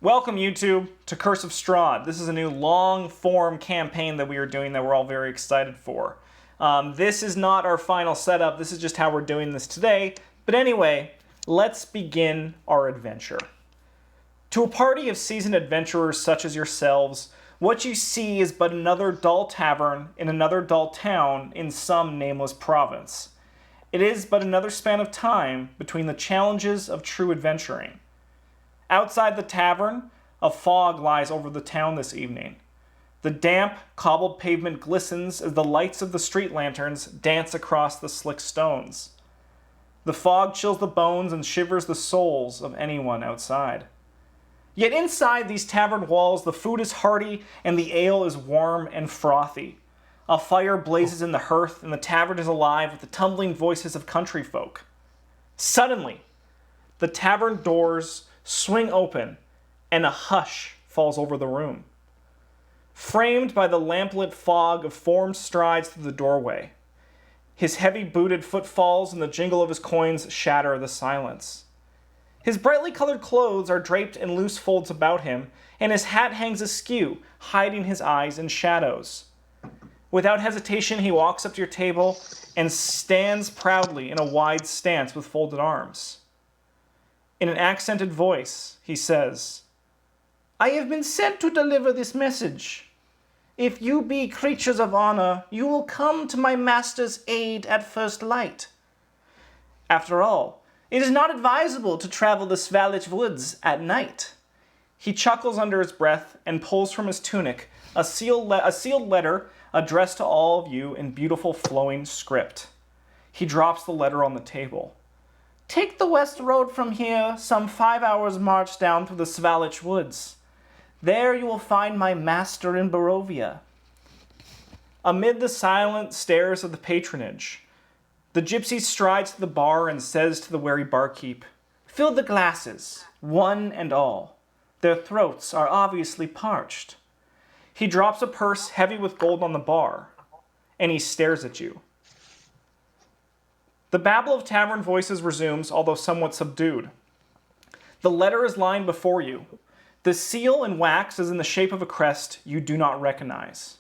Welcome, YouTube, to Curse of Strahd. This is a new long-form campaign that we are doing that we're all very excited for. This is not our final setup. This is just how we're doing this today. But anyway, let's begin our adventure. To a party of seasoned adventurers such as yourselves, what you see is but another dull tavern in another dull town in some nameless province. It is but another span of time between the challenges of true adventuring. Outside the tavern, a fog lies over the town this evening. The damp, cobbled pavement glistens as the lights of the street lanterns dance across the slick stones. The fog chills the bones and shivers the souls of anyone outside. Yet inside these tavern walls, the food is hearty and the ale is warm and frothy. A fire blazes in the hearth and the tavern is alive with the tumbling voices of country folk. Suddenly, the tavern doors swing open, and a hush falls over the room. Framed by the lamplit fog, a form strides through the doorway. His heavy booted footfalls and the jingle of his coins shatter the silence. His brightly colored clothes are draped in loose folds about him, and his hat hangs askew, hiding his eyes in shadows. Without hesitation, he walks up to your table and stands proudly in a wide stance with folded arms. In an accented voice, he says, "I have been sent to deliver this message. If you be creatures of honor, you will come to my master's aid at first light. After all, it is not advisable to travel the Svalich woods at night." He chuckles under his breath and pulls from his tunic a sealed letter addressed to all of you in beautiful flowing script. He drops the letter on the table. "Take the west road from here, some 5 hours' march down through the Svalich woods. There you will find my master in Barovia." Amid the silent stares of the patronage, the gypsy strides to the bar and says to the wary barkeep, "Fill the glasses, one and all. Their throats are obviously parched." He drops a purse heavy with gold on the bar, and he stares at you. The babble of tavern voices resumes, although somewhat subdued. The letter is lying before you. The seal in wax is in the shape of a crest you do not recognize.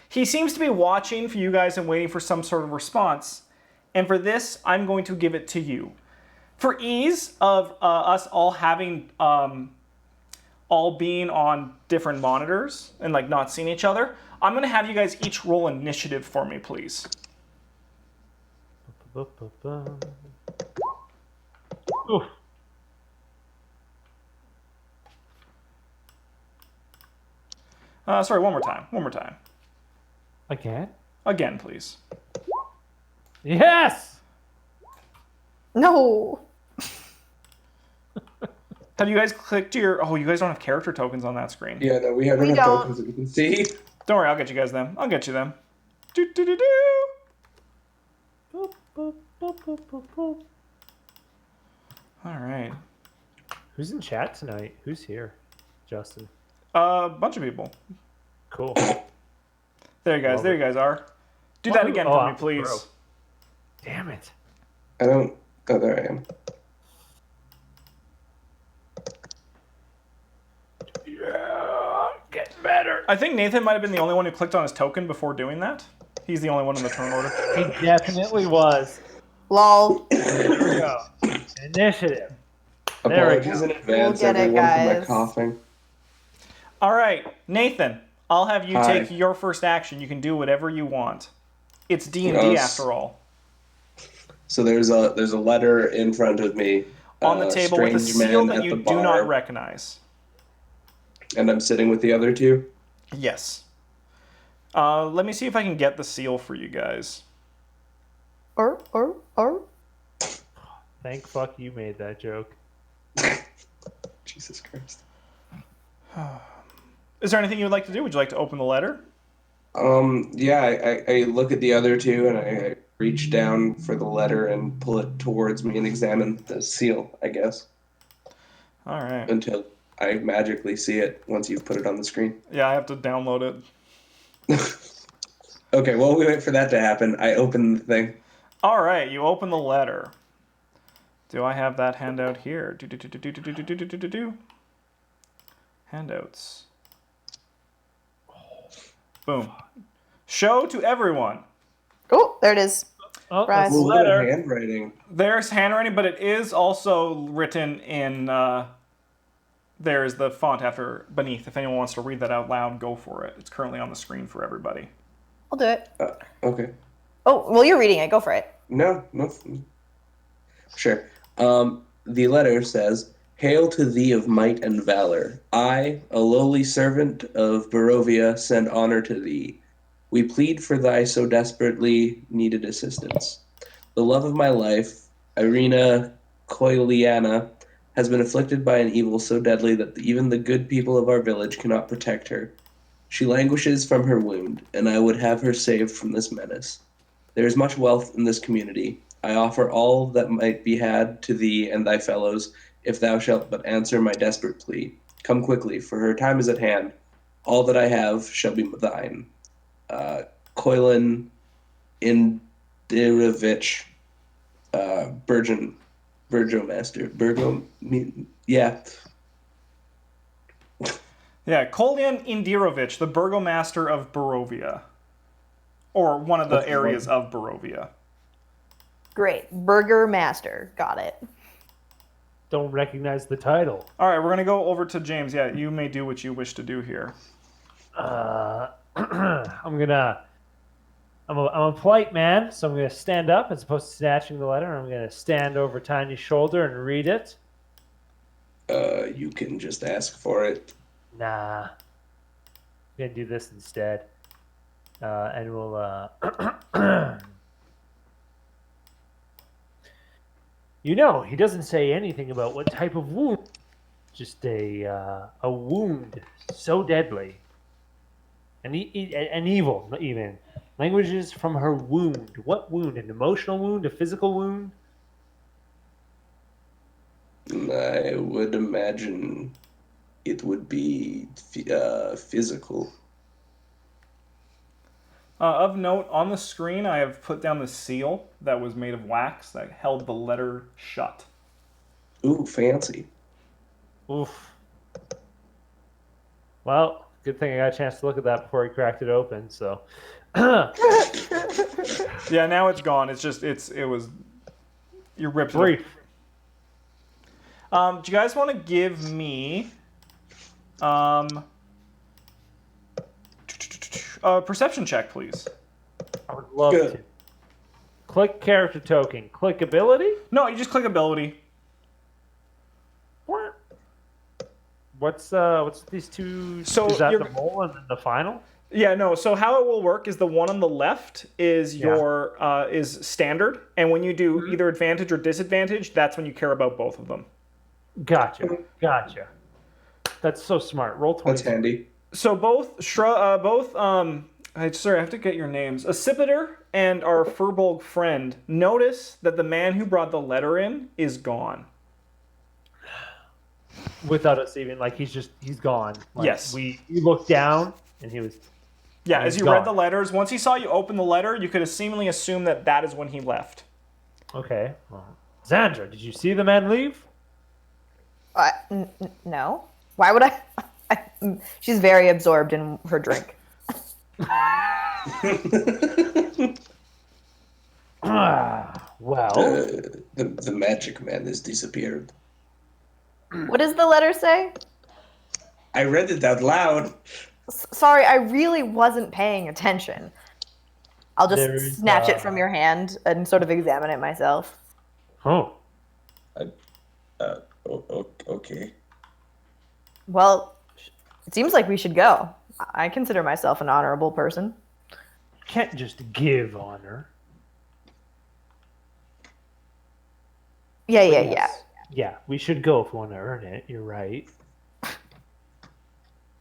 He seems to be watching for you guys and waiting for some sort of response, and for this, I'm going to give it to you. For ease of us all having, all being on different monitors and like not seeing each other, I'm going to have you guys each roll initiative for me, please. Oof. Sorry, one more time. One more time. Again? Again, please. Yes! No. Have you guys clicked your... Oh, you guys don't have character tokens on that screen. Yeah, no, we don't have don't. tokens that we can see. Don't worry, I'll get you guys them. I'll get you them. Do-do-do-do. Boop, boop, boop, boop, boop, boop. All right. Who's in chat tonight? Who's here? Justin. A bunch of people. Cool. There you guys. Love There it. you guys are. Do that again for me, I'm please. broke. Damn it. I don't... Oh, there I am. Yeah, getting better. I think Nathan might have been the only one who clicked on his token before doing that. He's the only one in the turn order. He definitely was. Lol. There we go. Initiative. There we Apologies go. in advance, We'll get it, everyone, for my guys. coughing. All right, Nathan, I'll have you Hi. take your first action. You can do whatever you want. It's D&D Gross. after all. So there's a letter in front of me. On the table with a strange seal man that at you the do bar, not recognize. And I'm sitting with the other two. Yes. Let me see if I can get the seal for you guys. Or. Thank fuck you made that joke. Jesus Christ. Is there anything you would like to do? Would you like to open the letter? Yeah, I look at the other two and I reach down for the letter and pull it towards me and examine the seal, I guess, All right. until I magically see it once you've put it on the screen. Yeah, I have to download it. Okay, while we wait for that to happen, I open the thing. All right, you open the letter. Do I have that handout here? Do. Handouts. Boom. Show to everyone. Oh, there it is. Oh, Right. that's a Ooh, look at letter. handwriting. There's handwriting, but it is also written in. There's the font after beneath. If anyone wants to read that out loud, go for it. It's currently on the screen for everybody. I'll do it. Okay. Oh, well, you're reading it. Go for it. No. Sure. The letter says, "Hail to thee of might and valor. I, a lowly servant of Barovia, send honor to thee. We plead for thy so desperately needed assistance. The love of my life, Irina Koiliana, has been afflicted by an evil so deadly that even the good people of our village cannot protect her. She languishes from her wound, and I would have her saved from this menace. There is much wealth in this community. I offer all that might be had to thee and thy fellows, if thou shalt but answer my desperate plea. Come quickly, for her time is at hand. All that I have shall be thine. Koilin Indirovich, Burgomaster. Yeah. Yeah, Kolyan Indirovich, the burgomaster of Barovia. Or one of the Okay, areas well. of Barovia. Great. Burger Master. Got it. Don't recognize the title. All right, we're going to go over to James. Yeah, you may do what you wish to do here. I'm a polite man, so I'm gonna stand up as opposed to snatching the letter. I'm gonna stand over Tiny's shoulder and read it. You can just ask for it. Nah, I'm gonna do this instead, and we'll. You know, he doesn't say anything about what type of wound. Just a wound so deadly, and and evil even. Languages from her wound. What wound? An emotional wound? A physical wound? I would imagine it would be physical. Of note, on the screen, I have put down the seal that was made of wax that held the letter shut. Ooh, fancy. Oof. Well, good thing I got a chance to look at that before he cracked it open. So, Yeah, now it's gone. It was, you ripped it. brief. Do you guys want to give me a perception check, please? I would love Good. to. Click character token. Click ability. No, you just click ability. What's these two? So is that you're- the mole and then the final? Yeah, no. So how it will work is the one on the left is Yeah. your is standard, and when you do either advantage or disadvantage, that's when you care about both of them. Gotcha. That's so smart. Roll 20. That's handy. So sorry, I have to get your names. Accipiter and our Furbolg friend notice that the man who brought the letter in is gone. Without us even he's gone. Like, Yes. We looked down and he was. Yeah, He's as you gone. read the letters, once he saw you open the letter, you could seemingly assume that that is when he left. Okay. Well, Xandra, did you see the man leave? No. Why would I? She's very absorbed in her drink. Well, The magic man has disappeared. What does the letter say? I read it out loud. Sorry, I really wasn't paying attention. I'll just There's, snatch it from your hand and sort of examine it myself. oh, Okay. Well, it seems like we should go. I consider myself an honorable person. can't just give honor. Yeah. Yeah, we should go if we want to earn it. You're right.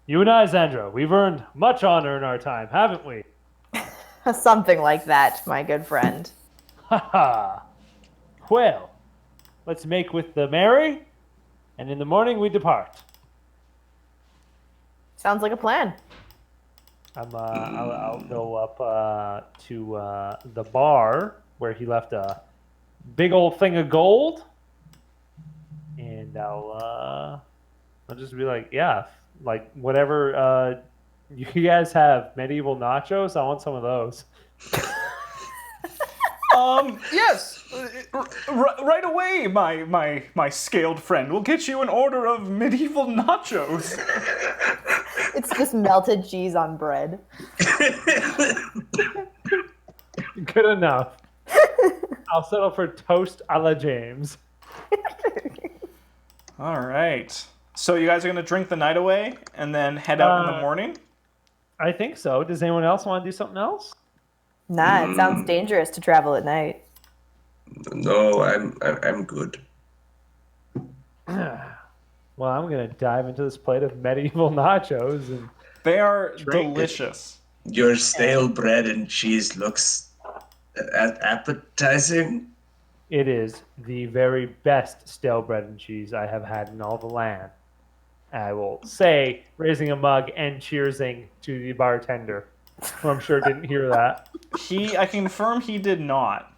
You and I, Xandra, we've earned much honor in our time, haven't we? Something like that, my good friend. Ha! Well, let's make with the merry, and in the morning we depart. Sounds like a plan. I'll go up to the bar where he left a big old thing of gold, and I'll just be like, yeah, like whatever you guys have, medieval nachos. I want some of those. Yes, right away, my scaled friend. We'll get you an order of medieval nachos. It's just melted cheese on bread. Good enough. I'll settle for toast a la James. All right. So you guys are gonna drink the night away and then head out in the morning? I think so. Does anyone else want to do something else? Nah, it sounds dangerous to travel at night. No, I'm good. Well, I'm gonna dive into this plate of medieval nachos and They are Drink it. delicious. Your stale bread and cheese looks appetizing. it is the very best stale bread and cheese I have had in all the land. I will say, raising a mug and cheersing to the bartender, who I'm sure didn't hear that. I confirm he did not.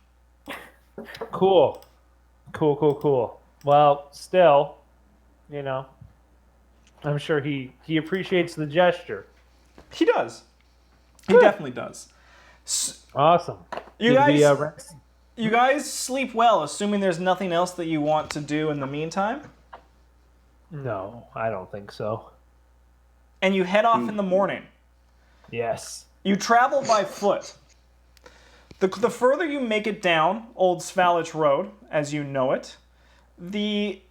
Cool. Well, still, I'm sure he appreciates the gesture. He does. He definitely does. Awesome. You Give the, guys, you guys sleep well, assuming there's nothing else that you want to do in the meantime. No, I don't think so. And you head off in the morning. Yes. You travel by foot. The further you make it down Old Svalich Road, as you know it, the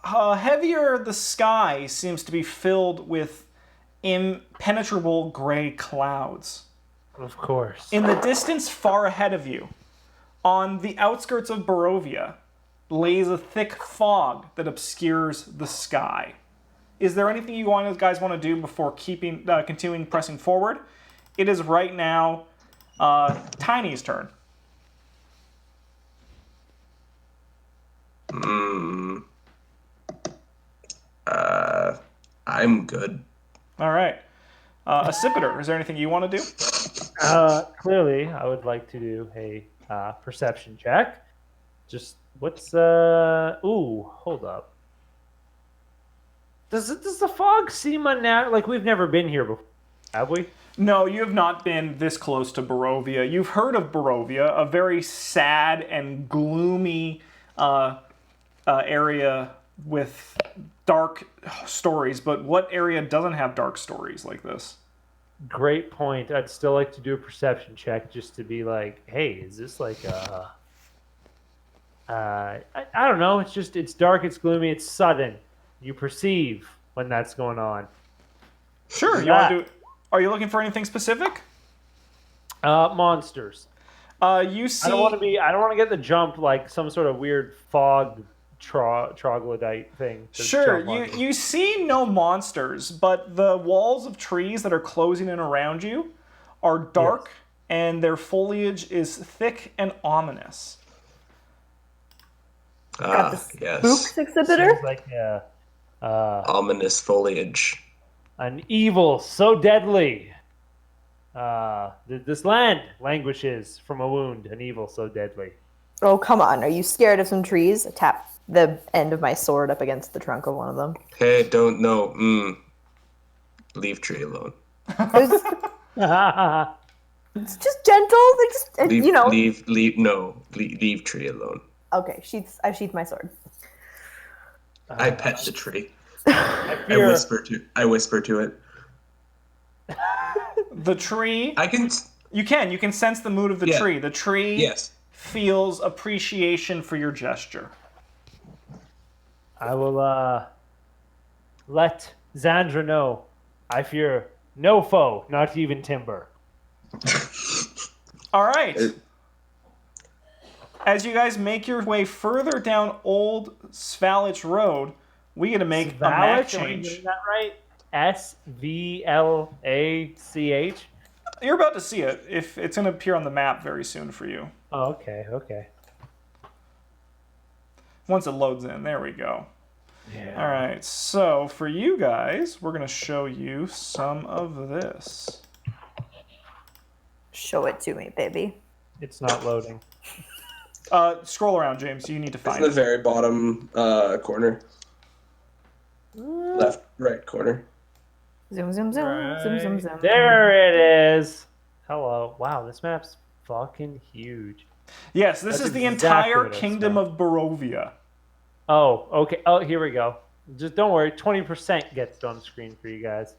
heavier the sky seems to be filled with impenetrable gray clouds. Of course. In the distance far ahead of you, on the outskirts of Barovia, lays a thick fog that obscures the sky. Is there anything you guys want to do before continuing pressing forward? It is right now Tiny's turn. I'm good. All right. Accipiter, is there anything you want to do? Clearly, I would like to do a perception check. Just what's ooh, hold up. Does the fog seem unnatural? Like we've never been here before, have we? No, you have not been this close to Barovia. You've heard of Barovia, a very sad and gloomy area with dark stories, but what area doesn't have dark stories like this? Great point. I'd still like to do a perception check just to be like, hey, is this like I don't know. It's dark, it's gloomy, it's sudden. You perceive when that's going on. Sure. You want to do? Are you looking for anything specific? Monsters. You see. I don't want to get the jump like some sort of weird fog troglodyte thing. Sure. You see no monsters, but the walls of trees that are closing in around you are dark, and their foliage is thick and ominous. Yes. Spooks Accipiter? Seems like Ominous foliage. an evil so deadly. This land languishes from a wound, an evil so deadly. Oh, come on. Are you scared of some trees? I tap the end of my sword up against the trunk of one of them. Hey, don't know. Leave tree alone. It's just gentle. Like just, Leave tree alone. Okay, I sheath my sword. I pet the tree. I I whisper to it. The tree. I can. You can sense the mood of the tree. The tree. Yes. Feels appreciation for your gesture. I will let Xandra know. I fear no foe, not even timber. All right. As you guys make your way further down Old Svalich Road, we get to make a map Svalich? Am I change. getting that right? SVLACH? You're about to see it. If it's going to appear on the map very soon for you. Oh, okay. Once it loads in, there we go. Yeah. All right, so for you guys, we're going to show you some of this. Show it to me, baby. It's not loading. Scroll around, James. You need to It's find in the it. very bottom corner. Left. Right corner. Zoom, zoom, zoom, zoom, zoom, Right. zoom. There it is. Hello. Wow, this map's fucking huge. Yes, this That's is the exactly entire what I kingdom smelled. of Barovia. Oh, okay. Oh, here we go. Just don't worry. 20% gets on screen for you guys.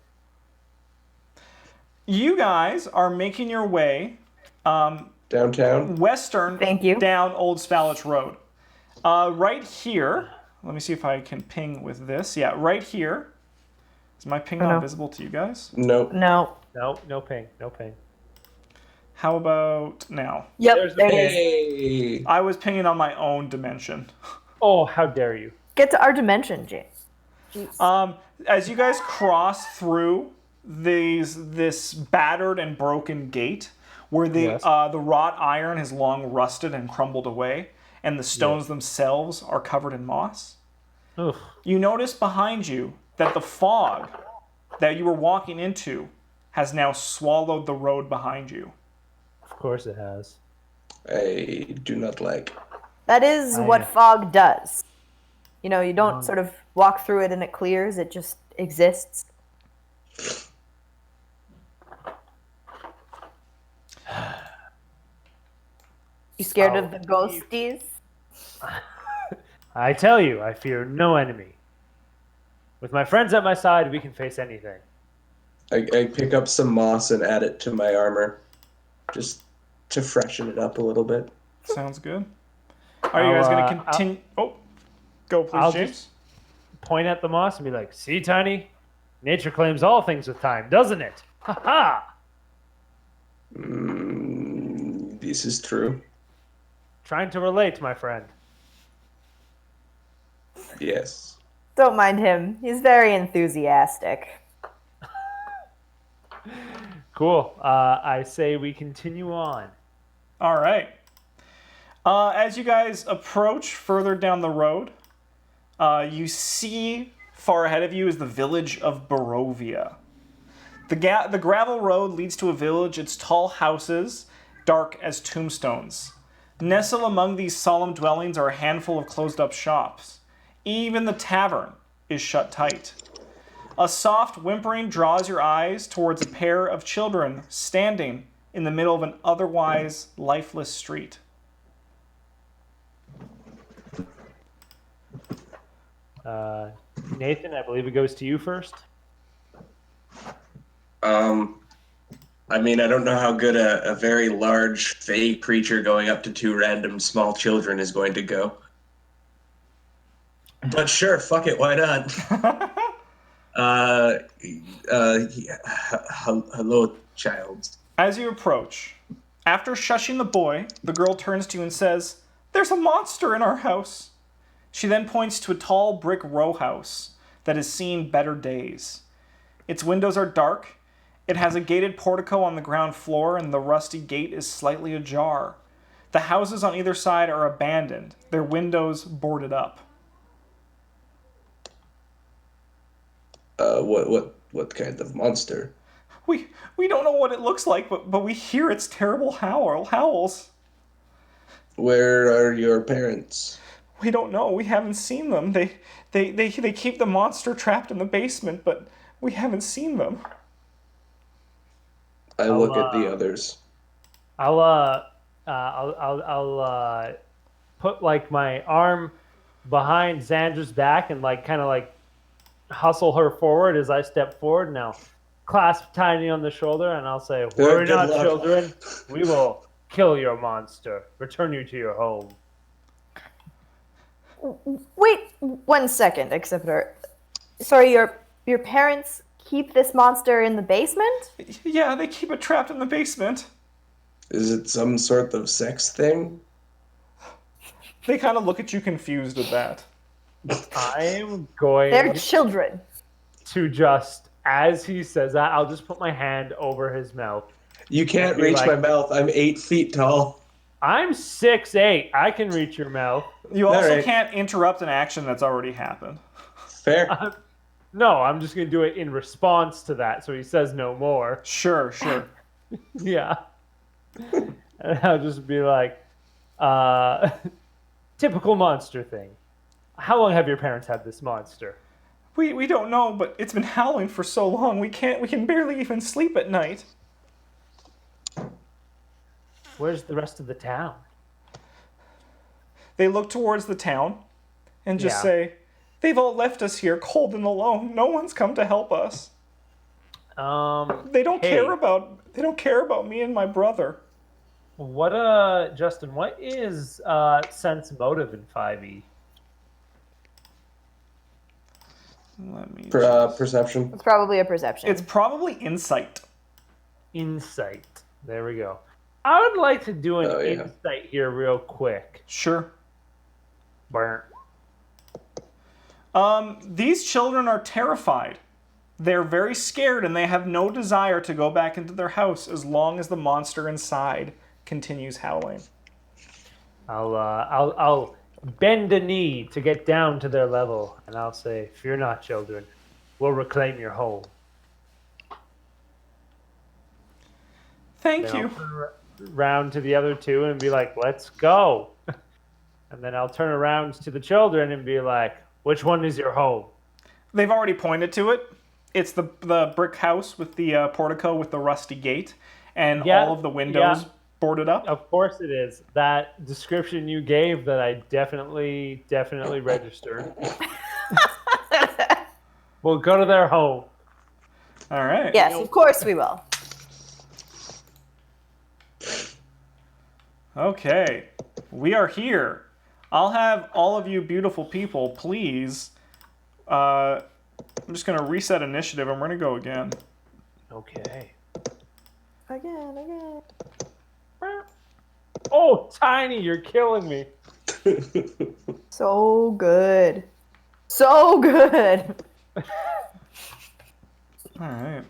You guys are making your way Downtown. western Thank you. down Old Spallich Road. Right here, let me see if I can ping with this. Yeah, right here. Is my ping Oh, not no. visible to you guys? Nope. No. No, no ping. No ping. How about now? Yep, There's the there it is. Hey. I was pinging on my own dimension. Oh, how dare you. Get to our dimension, James. Jeez. As you guys cross through this battered and broken gate, where Yes. the wrought iron has long rusted and crumbled away, and the stones themselves are covered in moss, Ugh. you notice behind you that the fog that you were walking into has now swallowed the road behind you. Of course it has. I do not like. That is what I- fog does. You know, you don't sort of walk through it and it clears, it just exists. You scared of the ghosties? I tell you, I fear no enemy. With my friends at my side, we can face anything. I pick up some moss and add it to my armor, just to freshen it up a little bit. Sounds good. Are you guys going to continue? Oh, go please, I'll James. just point at the moss and be like, "See, Tiny? Nature claims all things with time, doesn't it? Ha ha! This is true. Trying to relate, my friend." Yes. Don't mind him. He's very enthusiastic. Cool. I say we continue on. All right. As you guys approach further down the road, you see far ahead of you is the village of Barovia. The gravel road leads to a village, its tall houses, dark as tombstones. Nestled among these solemn dwellings are a handful of closed-up shops. Even the tavern is shut tight. A soft whimpering draws your eyes towards a pair of children standing in the middle of an otherwise lifeless street. Nathan, I believe it goes to you first. I mean, I don't know how good a very large fey creature going up to two random small children is going to go. But sure, fuck it, why not? Hello, child. As you approach, after shushing the boy, the girl turns to you and says, "There's a monster in our house." She then points to a tall brick row house that has seen better days. Its windows are dark. It has a gated portico on the ground floor, and the rusty gate is slightly ajar. The houses on either side are abandoned, their windows boarded up. What kind of monster? We don't know what it looks like, but we hear its terrible howls. Where are your parents? We don't know. We haven't seen them. They keep the monster trapped in the basement, but we haven't seen them. I look at the others. I'll put like my arm behind Xandra's back and like kind of like hustle her forward as I step forward. Now clasp Tiny on the shoulder and I'll say, "Worry Good not, luck. children. We will kill your monster. Return you to your home." Wait 1 second, Exhibitor. Sorry, your parents keep this monster in the basement? Yeah, they keep it trapped in the basement. Is it some sort of sex thing? They kind of look at you confused at that. I am going They're children. to just, as he says that, I'll just put my hand over his mouth. You can't Be reach like- my mouth. I'm 8 feet tall. I'm 6'8". I can reach your mouth. You also Alright. can't interrupt an action that's already happened. Fair. No, I'm just going to do it in response to that, so he says no more. Sure. Yeah. And I'll just be like, typical monster thing. How long have your parents had this monster? We don't know, but it's been howling for so long. We can barely even sleep at night. Where's the rest of the town? They look towards the town and just Yeah. say, they've all left us here cold and alone. No one's come to help us. They don't hey, care about me and my brother. What Justin, what is sense motive in 5e? Let me Perception. It's probably a perception. It's probably insight. Insight. There we go. I would like to do an Oh, yeah. insight here real quick. Sure. Burn. These children are terrified. They're very scared and they have no desire to go back into their house as long as the monster inside continues howling. I'll bend a knee to get down to their level, and I'll say, "Fear not, children. We'll reclaim your home." Thank Then you. I'll turn around to the other two and be like, "Let's go." And then I'll turn around to the children and be like, "Which one is your home?" They've already pointed to it. It's the brick house with the portico with the rusty gate and Yeah, all of the windows yeah. boarded up. Of course it is. That description you gave that I definitely registered. We'll go to their home. All right. Yes, of course we will. Okay. We are here. I'll have all of you beautiful people, please. I'm just going to reset initiative and we're going to go again. Okay. Again. Oh, Tiny, you're killing me. So good. So good. All right.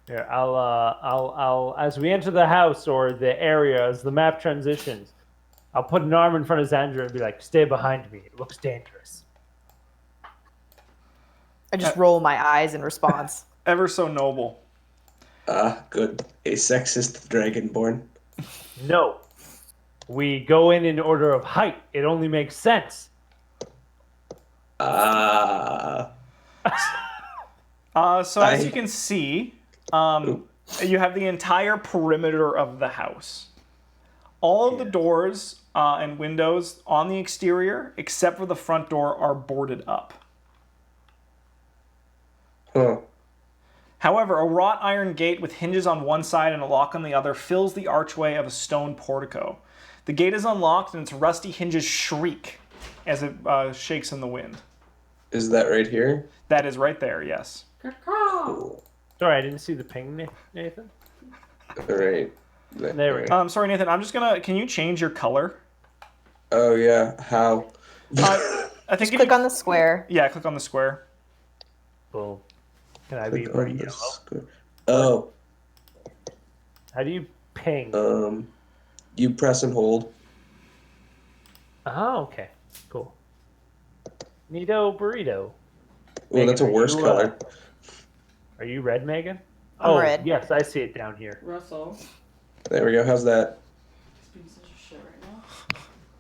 Here, I'll as we enter the house or the area, as the map transitions, I'll put an arm in front of Xandra and be like, "Stay behind me. It looks dangerous." I just roll my eyes in response. Ever so noble. Good. A sexist dragonborn. No. We go in order of height. It only makes sense. So as you can see, you have the entire perimeter of the house. All of the doors and windows on the exterior, except for the front door, are boarded up. Huh. However, a wrought iron gate with hinges on one side and a lock on the other fills the archway of a stone portico. The gate is unlocked and its rusty hinges shriek as it shakes in the wind. Is that right here? That is right there, yes. Cool. Sorry, I didn't see the ping, Nathan. All right. There we go. Sorry, Nathan, I'm just gonna... Can you change your color? Oh, yeah. How? I think Just if click you... on the square. Yeah, click on the square. Boom. Can I be Click pretty on yellow? this square. Oh, How do you ping? you press and hold. Oh, okay. Cool. Neato burrito. Well, that's a Megan, worse are you, color. Are you red, Megan? I'm red. Yes, I see it down here. Russell, There we go. How's that? he's being such a shit right now.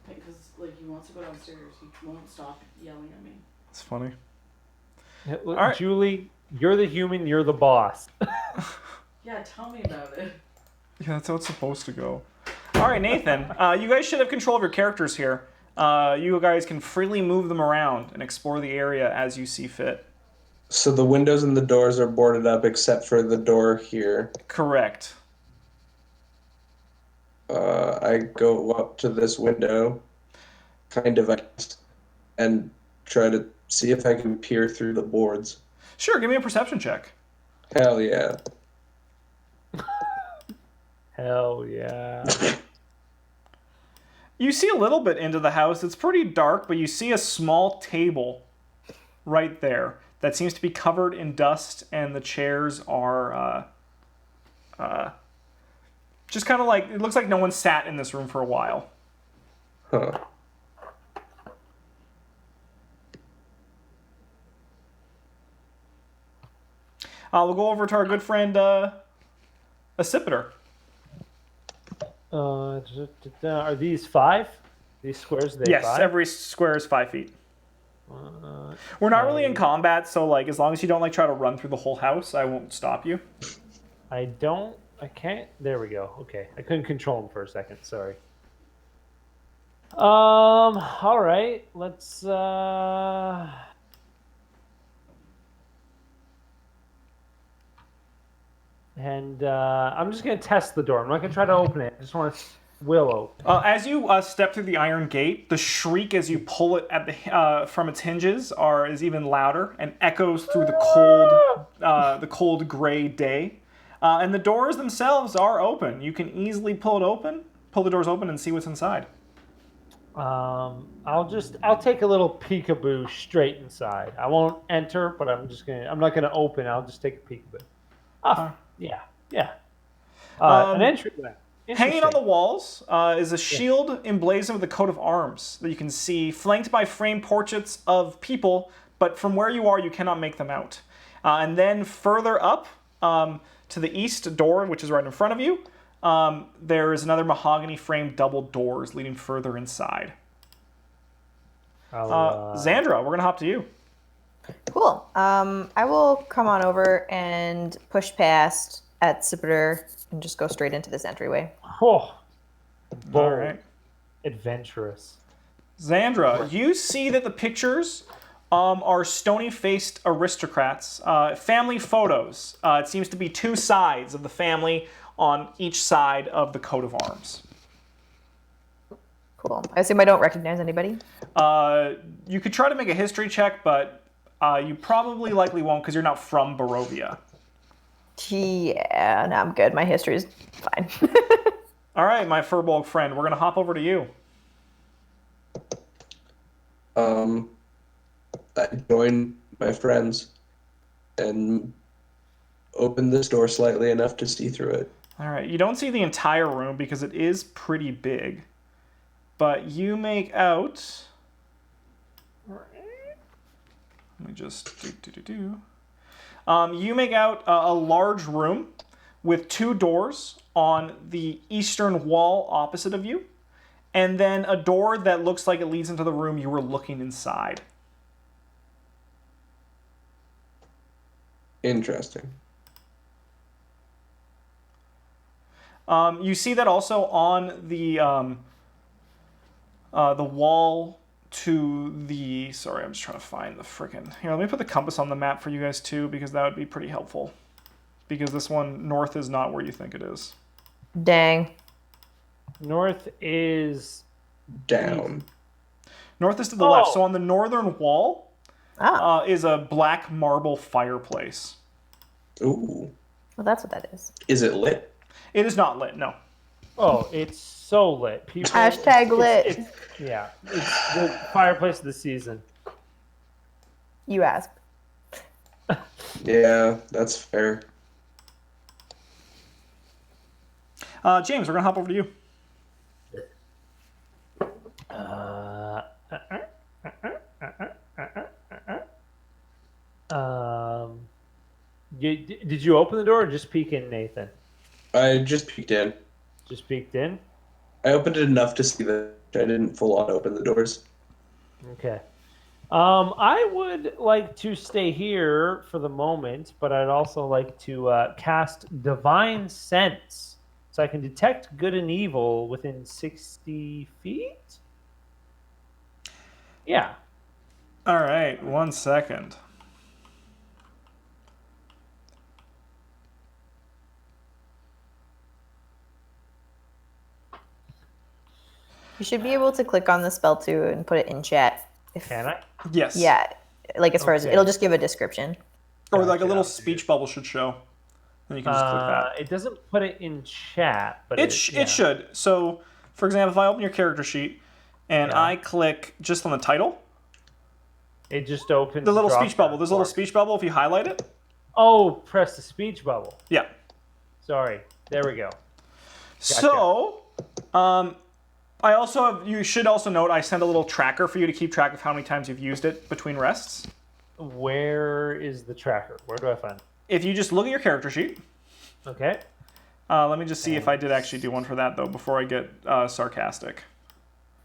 Because, like, he wants to go downstairs. He won't stop yelling at me. It's funny. Right. Julie, you're the human, you're the boss. Yeah, tell me about it. Yeah, that's how it's supposed to go. All right, Nathan. You guys should have control of your characters here. You guys can freely move them around and explore the area as you see fit. So the windows and the doors are boarded up except for the door here. Correct. I go up to this window, kind of, I guess, and try to see if I can peer through the boards. Sure, give me a perception check. Hell yeah. Hell yeah. You see a little bit into the house. It's pretty dark, but you see a small table right there that seems to be covered in dust, and the chairs are just kind of like, it looks like no one sat in this room for a while. Huh. We'll go over to our good friend Accipiter. Are these 5? These squares, Yes, 5? every square is 5 feet. We're not really in combat, so like as long as you don't like try to run through the whole house, I won't stop you. I can't. There we go. Okay, I couldn't control him for a second. Sorry. All right. Let's. And I'm just gonna test the door. I'm not gonna try to open it. I just want to will open. As you step through the iron gate, the shriek as you pull it at the from its hinges is even louder and echoes through the cold gray day. And the doors themselves are open. You can easily pull the doors open, and see what's inside. I'll take a little peekaboo straight inside. I won't enter, but I'm not gonna open. I'll just take a peekaboo. Yeah. An entryway. Hanging on the walls is a shield emblazoned with a coat of arms that you can see, flanked by framed portraits of people, but from where you are, you cannot make them out. And then further up to the east door, which is right in front of you, there is another mahogany framed double doors leading further inside. Xandra, we're going to hop to you. Cool. I will come on over and push past at Sipiter and just go straight into this entryway. Oh, All right. Adventurous. Xandra, you see that the pictures are stony-faced aristocrats, family photos. It seems to be two sides of the family on each side of the coat of arms. Cool. I assume I don't recognize anybody. You could try to make a history check, but you probably likely won't because you're not from Barovia. Yeah, no, I'm good. My history is fine. All right, my furbolg friend, we're going to hop over to you. I join my friends and open this door slightly enough to see through it. All right, you don't see the entire room because it is pretty big, but you make out... Let me just you make out a large room with two doors on the eastern wall opposite of you, and then a door that looks like it leads into the room you were looking inside. Interesting. You see that also on the wall to the... Sorry, I'm just trying to find the frickin'... Here, let me put the compass on the map for you guys too, because that would be pretty helpful. Because this one, north is not where you think it is. Dang. North is... Down. North is to the left. So on the northern wall is a black marble fireplace. Ooh. Well, that's what that is. Is it lit? It is not lit, no. Oh, it's so lit. People, Hashtag lit. Yeah, it's the fireplace of the season. You asked. Yeah, that's fair. James, we're going to hop over to you. Did you open the door or just peek in, Nathan? I just peeked in. Just peeked in? I opened it enough to see that I didn't full on open the doors. Okay. I would like to stay here for the moment, but I'd also like to cast Divine Sense, so I can detect good and evil within 60 feet? Yeah. All right, 1 second. You should be able to click on the spell too and put it in chat. Can I? Yes. Yeah, like as far as Okay. it'll just give a description. Or like a little Gotcha. speech bubble should show. And you can just click that. It doesn't put it in chat, but It should. So, for example, if I open your character sheet and Yeah. I click just on the title, It just opens the little drop speech bubble. down There's a little bar. speech bubble if you highlight it. Oh, press the speech bubble. Yeah. Sorry. There we go. So, you should also note I sent a little tracker for you to keep track of how many times you've used it between rests. Where is the tracker? Where do I find it? If you just look at your character sheet, Okay. let me just see if I did actually do one for that though before I get sarcastic.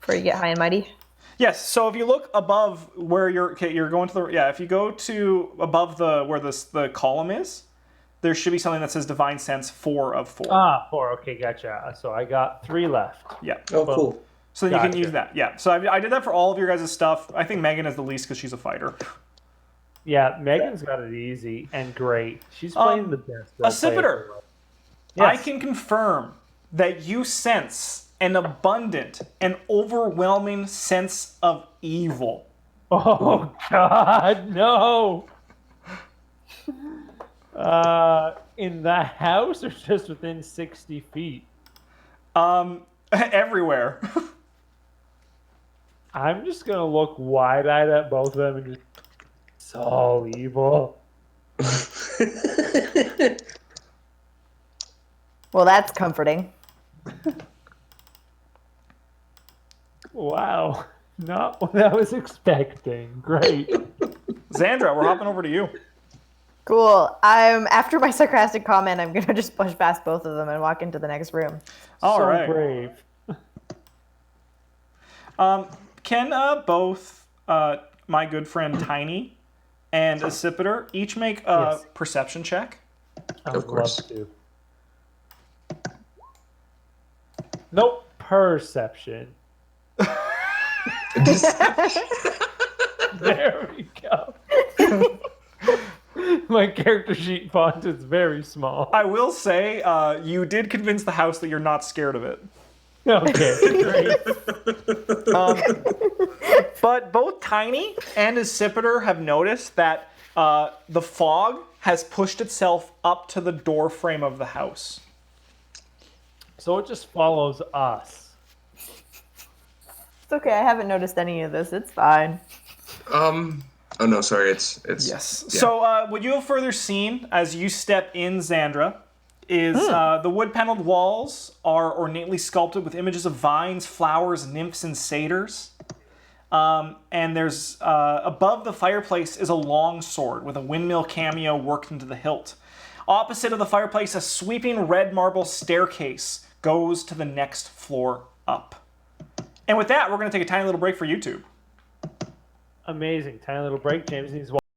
Before you get high and mighty. Yes. So if you look above where you're going to the if you go to above where the column is, there should be something that says Divine Sense 4 of 4. Ah, 4. Okay, gotcha. So I got 3 left. Yeah. Oh, Boom. cool. So then you can Gotcha. use that. Yeah. So I did that for all of your guys' stuff. I think Megan is the least because she's a fighter. Yeah, Megan's got it easy and great. She's playing the best. role Accipiter. player. I Yes. can confirm that you sense an abundant and overwhelming sense of evil. Oh God, no! In the house or just within 60 feet? Everywhere. I'm just gonna look wide-eyed at both of them and just, it's all evil. Well, that's comforting. Wow, not what I was expecting. Great. Xandra, we're hopping over to you. Cool. After my sarcastic comment, I'm gonna just push past both of them and walk into the next room. All so right. brave. Can both my good friend Tiny and Accipiter each make a Yes. perception check? I would course. love to. Nope. Perception. There we go. My character sheet font is very small. I will say, you did convince the house that you're not scared of it. Okay, great. But both Tiny and Accipiter have noticed that the fog has pushed itself up to the door frame of the house. So it just follows us. It's okay. I haven't noticed any of this. It's fine. Oh no, sorry. It's Yes. yeah. So what you have further seen as you step in, Xandra, is the wood-paneled walls are ornately sculpted with images of vines, flowers, nymphs, and satyrs. And there's above the fireplace is a long sword with a windmill cameo worked into the hilt. Opposite of the fireplace, a sweeping red marble staircase goes to the next floor up. And with that, we're going to take a tiny little break for YouTube. Amazing. Tiny little break. James needs